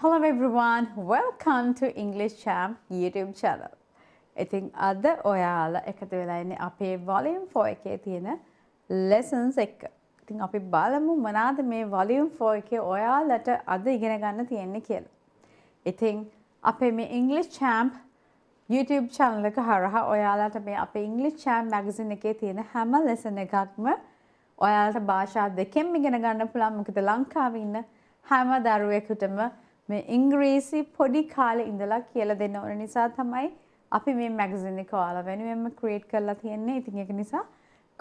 Hello everyone, welcome to English Champ YouTube channel. ඉතින් අද ඔයාලා එකතු වෙලා ඉන්නේ අපේ volume 4 එකේ තියෙන lessons එක. ඉතින් අපි බලමු මොනවාද මේ volume 4 එකේ ඔයාලට අද ඉගෙන ගන්න තියෙන්නේ කියලා. ඉතින් අපේ මේ English Champ YouTube channel එක හරහා ඔයාලට මේ අපේ English Champ magazine එකේ තියෙන හැම lesson එකක්ම ඔයාලට භාෂා දෙකෙන් ඉගෙන ගන්න පුළුවන්. මොකද ලංකාවේ ඉන්න හැම දරුවෙකුටම මේ ඉංග්‍රීසි පොඩි කාලේ ඉඳලා කියලා දෙන්න ඕන නිසා තමයි අපි මේ මැගසින් එක ඔයාලා වෙනුවෙන්ම ක්‍රියේට් කරලා තියෙන්නේ. ඉතින් ඒක නිසා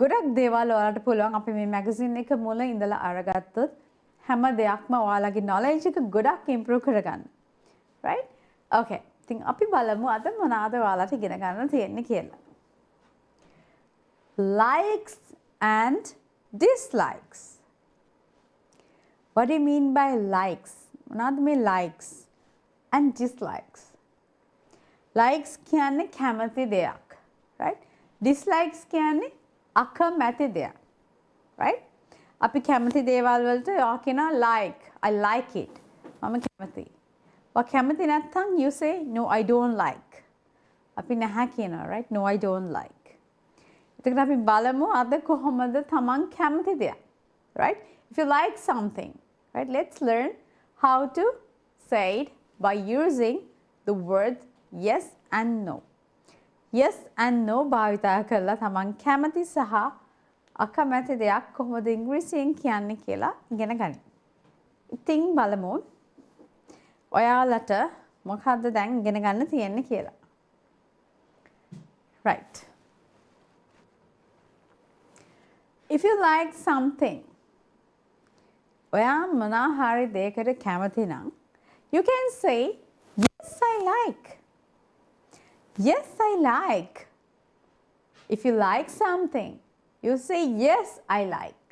ගොඩක් දේවල් ඔයාලට පුළුවන් අපි මේ මැගසින් එක මුල ඉඳලා අරගත්තොත් හැම දෙයක්ම ඔයාලගේ knowledge එක ගොඩක් improve කරගන්න. right? okay. ඉතින් අපි බලමු අද මොනවාද ඔයාලට ඉගෙන ගන්න තියෙන්නේ කියලා. likes and dislikes. What do you mean by likes? මොනවාද මේ likes and dislikes? likes කියන්නේ කැමති දෙයක්, right? dislikes කියන්නේ අකමැති දෙයක්, right? අපි කැමති දේවල් වලට ඔයා කියනවා like, I like it. මම කැමතියි. ඔයා කැමති නැත්නම් you say no I don't like. අපි නැහැ කියනවා, right? no I don't like. එතකොට අපි බලමු අද කොහොමද තමන් කැමති දෙයක්, right? if you like something, right? let's learn how to say it by using the words yes and no. yes and no භාවිතා කරලා තමන් කැමති සහ අකමැති දෙයක් කොහොමද ඉංග්‍රීසියෙන් කියන්නේ කියලා ඉගෙන ගන්න. ඉතින් බලමු ඔයාලට මොකද්ද දැන් ඉගෙන ගන්න තියෙන්නේ කියලා. right. if you like something, ඔයා මොනවා හරි දෙයකට කැමති නම් you can say yes I like. yes I like. if you like something you say yes I like.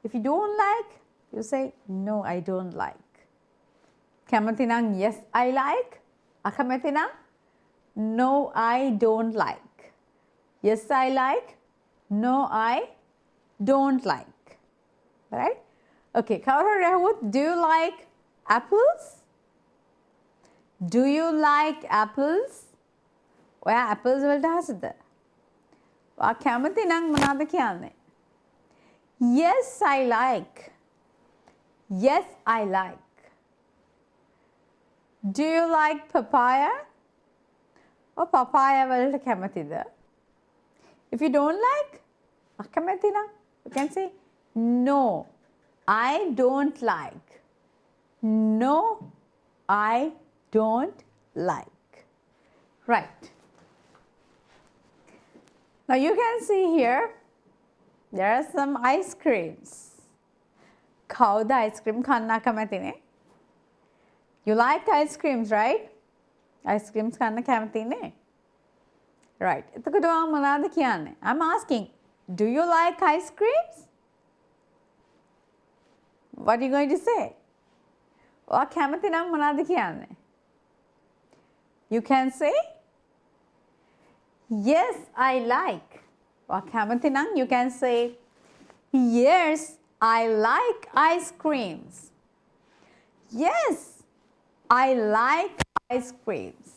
if you don't like you say no I don't like. කැමති නම් yes I like. අකමැති නම් no I don't like. yes I like. no I don't like. right? okay, කවුරු රැහුවොත් do you like apples? do you like apples? ඔයා apples වලට ආසද? ඔයා කැමති නම් මොනවද කියන්නේ? yes I like. yes I like. do you like papaya? ඔයා papaya වලට කැමතිද? if you don't like, අකමැති නම් you can say no I don't like. no I don't like. right. now you can see here there are some ice creams. කවුද ice cream කන්න කැමතිනේ? you like ice creams, right? ice creams කන්න කැමතිනේ? right. එතකොට ඔයා මොනවද කියන්නේ? I'm asking, do you like ice creams? what are you going to say? ඔයා කැමති නම් මොනවද කියන්නේ? you can say yes I like. ඔයා කැමති නම් you can say yes I like ice creams. yes I like ice creams.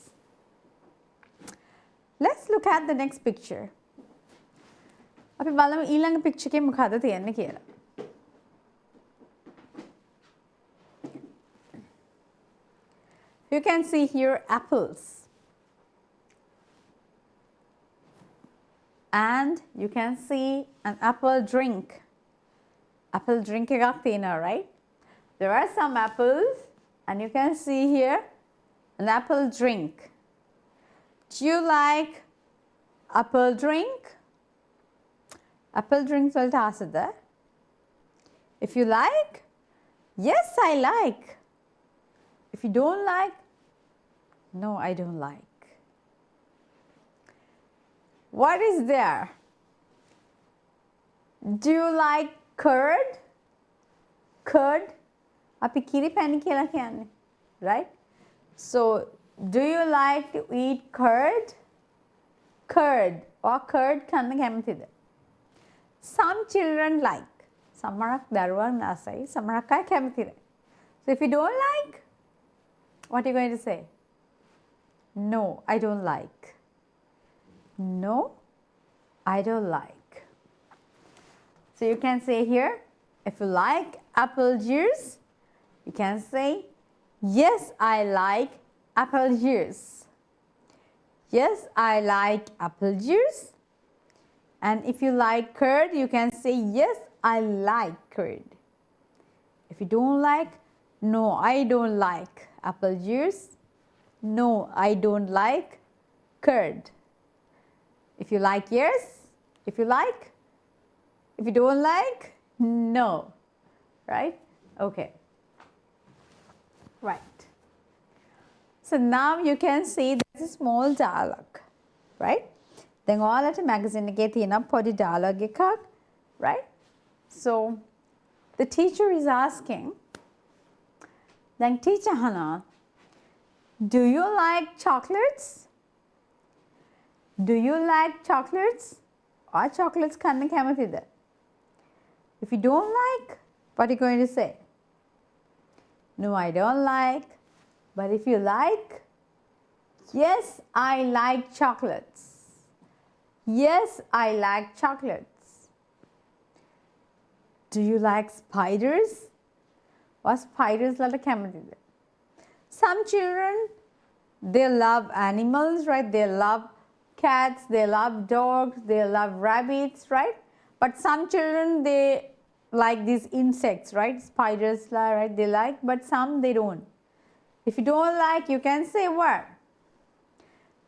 let's look at the next picture. අපි බලමු ඊළඟ picture එකේ මොකද තියෙන්නේ කියලා. you can see here apples. and you can see an apple drink. apple drink එකක් තියෙනවා, right? there are some apples and you can see here an apple drink. do you like apple drink? apple drinks වලට ආසද? if you like, yes I like. if you don't like, no I don't like. what is there? do you like curd? curd අපි කිරි පැණි කියලා කියන්නේ, right? so do you like to eat curd? curd or curd කන්න කැමතිද? some children like. සමහරක් දරුවන් ආසයි, සමහරක් අය කැමති නැහැ. so if you don't like, What are you going to say? No, I don't like. No, I don't like. So you can say here, if you like apple juice, you can say, yes, I like apple juice. Yes, I like apple juice. And if you like curd, you can say, yes, I like curd. If you don't like, no, I don't like apple juice. No, I don't like curd. If you like, yes. If you like. If you don't like, no. Right? Okay. Right. So now you can see there's a small dialogue. Right? Then all at a magazine get enough for the dialogue එකක්, right? So the teacher is asking, then teacher Hannah, do you like chocolates? Do you like chocolates? Or chocolates කන්න කැමතිද? If you don't like, what are you going to say? No, I don't like. But if you like, yes, I like chocolates. Yes, I like chocolates. Do you like spiders? Or spiders like කැමතිද? Some children, they love animals, right? They love cats, they love dogs, they love rabbits, right? But some children, they like these insects, right? Spiders, right? They like, but some they don't. If you don't like, you can say what?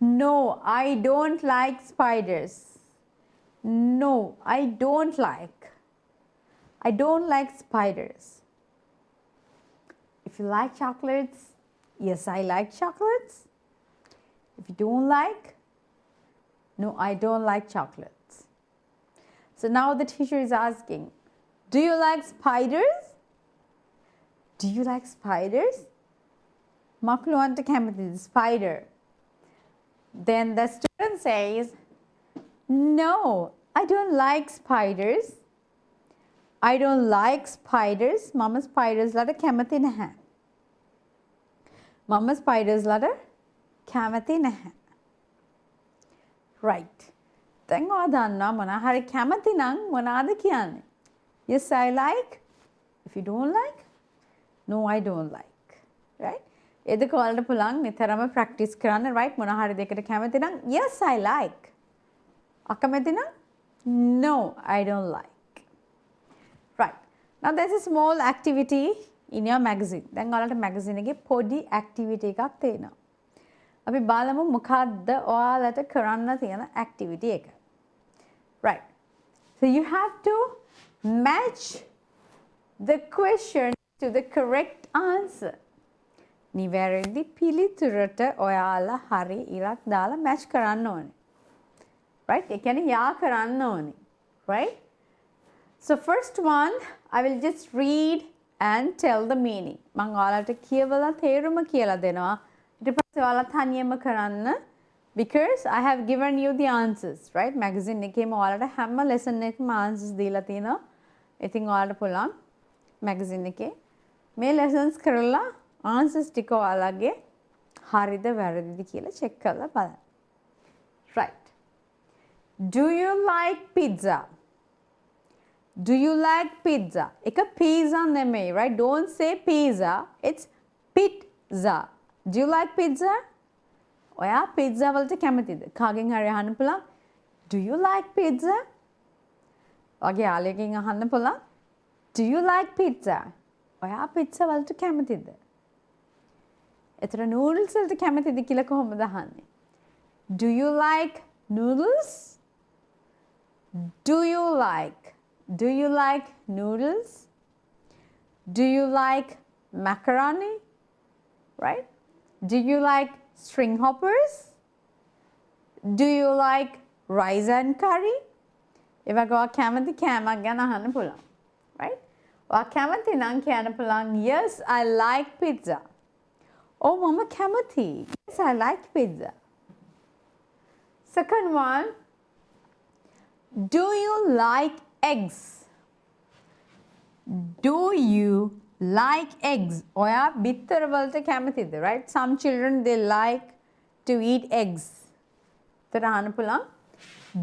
No, I don't like spiders. No, I don't like. I don't like spiders. If you like chocolates, yes, I like chocolates. If you don't like, no, I don't like chocolates. So now the teacher is asking, do you like spiders? Do you like spiders? Makluanta kැමතිද spider. Then the student says, no, I don't like spiders. I don't like spiders. Mama spiders lada කැමති නැහැ. Mama spiders lada කැමති නැහැ. Right. දැන් ඔයා දන්නවා මොනා හරි කැමති නම් මොනවාද කියන්නේ? Yes, I like. If you don't like, no, I don't like. Right? එදක ඔයාලට පුළුවන් නිතරම practice කරන්න, right? මොනා හරි දෙයකට කැමති නම් yes, I like. අකමැති නම් no, I don't like. Right. Now there's a small activity in your magazine. දැන් ඔයාලට magazine එකේ පොඩි activity එකක් තියෙනවා. අපි බලමු මොකක්ද ඔයාලට කරන්න තියෙන activity එක. Right. So you have to match the question to the correct answer. නිවැරදි පිළිතුරට ඔයාලා හරි ඉරක් දාලා match කරන්න ඕනේ. Right? ඒ කියන්නේ යා කරන්න ඕනේ. Right? So first one, I will just read and tell the meaning. මම ඔයාලට කියවලා තේරුම කියලා දෙනවා. ඊට පස්සේ ඔයාලා තනියම කරන්න, because I have given you the answers, right? Magazine එකේම ඔයාලට හැම lesson එකකම answers දීලා තියෙනවා. ඉතින් ඔයාලට පුළුවන් magazine එකේ මේ lessons කරලා answers ටික ඔයාලගේ හරිද වැරදිද කියලා check කරලා බලන්න. Right. Do you like pizza? Do you like pizza? එක pizza නෙමෙයි, right? Don't say pizza. It's pizza. Do you like pizza? ඔයා pizza වලට කැමතිද? කාගෙන් හරි අහන්න පුළුවන්. Do you like pizza? ඔයාගේ යාළුවෙක්ගෙන් අහන්න පුළුවන්. Do you like pizza? ඔයා pizza වලට කැමතිද? එතන noodles වලට කැමතිද කියලා කොහොමද අහන්නේ? Do you like noodles? Do you like noodles? Do you like macaroni? Right? Do you like string hoppers? Do you like rice and curry? If I go කැමති කෑමක් ගැන අහන්න පුළුවන්. Right? ඔයා කැමති නම් කියන්න පුළුවන් yes, I like pizza. Oh, mama කැමති. Yes, I like pizza. Second one, do you like eggs? Do you like eggs. ඔයා බිත්තර වලට කැමතිද? Right? Some children they like to eat eggs. තර අහන්න පුළුවන්.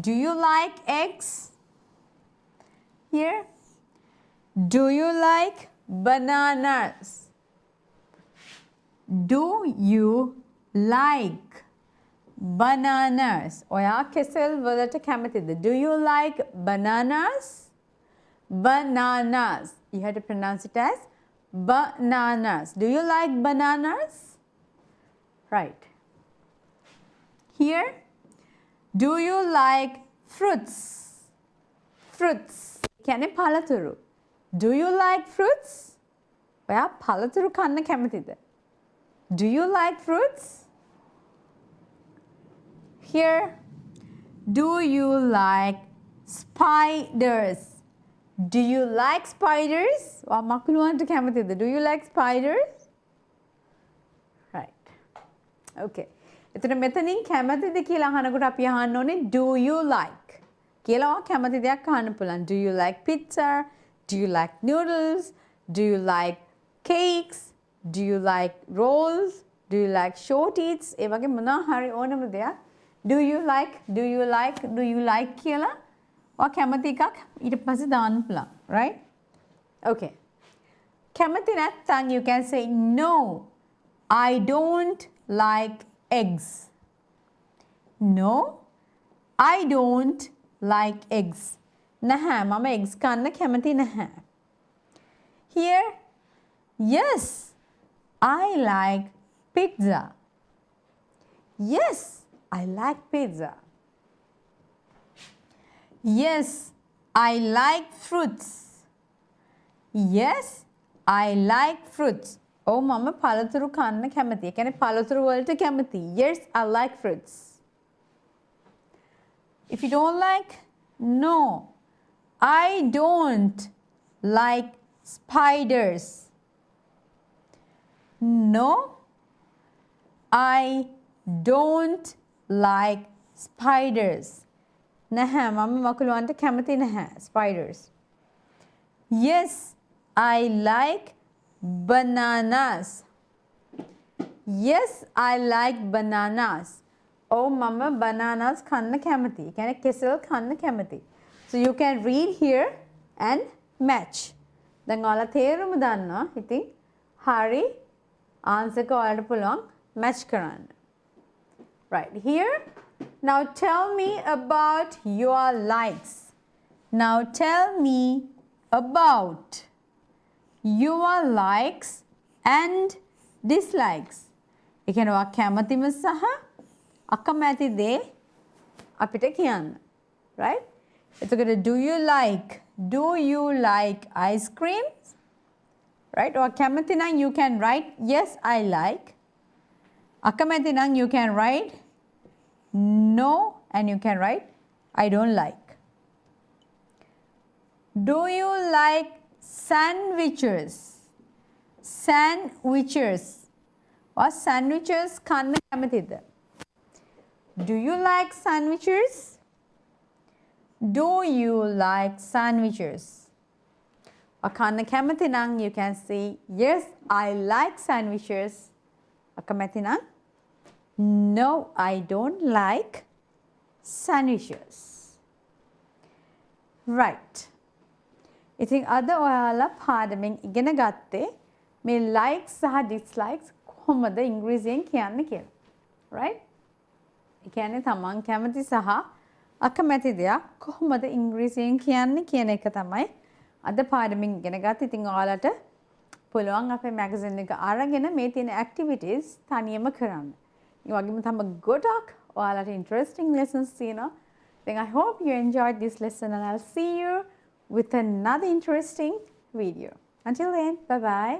Do you like eggs? Here. Do you like bananas? Do you like bananas? ඔයා කෙසෙල් වලට කැමතිද? Do you like bananas? Bananas. You have to pronounce it as bananas. Do you like bananas? Right. Here. Do you like fruits? Fruits. කියන්නේ පළතුරු. Do you like fruits? ඔයා පළතුරු කන්න කැමතිද? Do you like fruits? Here. Do you like spiders? Do you like spiders? ඔයා මකුළුවන්ට කැමතිද? Do you like spiders? Right. Okay. එතන මෙතනින් කැමතිද කියලා අහනකොට අපි අහන්න ඕනේ do you like කියලා කැමති දෙයක් අහන්න පුළුවන්. Do you like pizza? Do you like noodles? Do you like cakes? Do you like rolls? Do you like short eats? ඒ වගේ මොනවා හරි ඕනම දෙයක්. Do you like? Do you like? Do you like කියලා ඔයා කැමති එකක් ඊට පස්සේ දාන්න පුළුවන්. Right? Okay. කැමති නැත්නම් you can say no. I don't like eggs. No, I don't like eggs. නැහැ, මම eggs කන්න කැමති නැහැ. Here, yes, I like pizza. Yes, I like pizza. Yes, I like fruits. Yes, I like fruits. Oh, mama palaturu kanna kැමතියි. කියන්නේ palaturu වලට කැමතියි. Yes, I like fruits. If you don't like, no. I don't like spiders. No. I don't like spiders. නැහැ, මම මකුළුවන්ට කැමති නැහැ. Spiders. Yes, I like bananas. Yes, I like bananas. Oh, mama, bananas kanna kැමති. කියන්නේ කෙසෙල් කන්න කැමති. So you can read here and match. දැන් ඔයාලා තේරුම දන්නවා. ඉතින් හරි answer එක ඔයාලට පුළුවන් match කරන්න. Right here. Now tell me about your likes. Now tell me about your likes and dislikes. ඒ කියන්නේ ඔයා කැමතිම සහ අකමැති දේ අපිට කියන්න. Right? එතකොට do you like ice creams? Right? ඔයා කැමති නම් you can write yes I like. අකමැති නම් you can write no and you can write I don't like. Do you like sandwiches? Sandwiches. What sandwiches කන්න කැමතිද? Do you like sandwiches? Do you like sandwiches? කන්න කැමති නම් you can say yes I like sandwiches. අකමැති නම් no I don't like sandwiches. Right. ඉතින් අද ඔයාලා පාඩමෙන් ඉගෙන ගත්තේ මේ likes සහ dislikes කොහොමද ඉංග්‍රීසියෙන් කියන්නේ කියලා. Right? ඒ කියන්නේ තමන් කැමති සහ අකමැති දෙයක් කොහොමද ඉංග්‍රීසියෙන් කියන්නේ කියන එක තමයි අද පාඩමෙන් ඉගෙන ගත්තේ. ඉතින් ඔයාලට පුළුවන් අපේ මැගසින් එක අරගෙන මේ තියෙන activities තනියම කරන්න. ඒ වගේම තම ගොඩක් ඔයාලට interesting lessons තියෙනවා. Then I hope you enjoyed this lesson and I'll see you with another interesting video. Until then, bye-bye.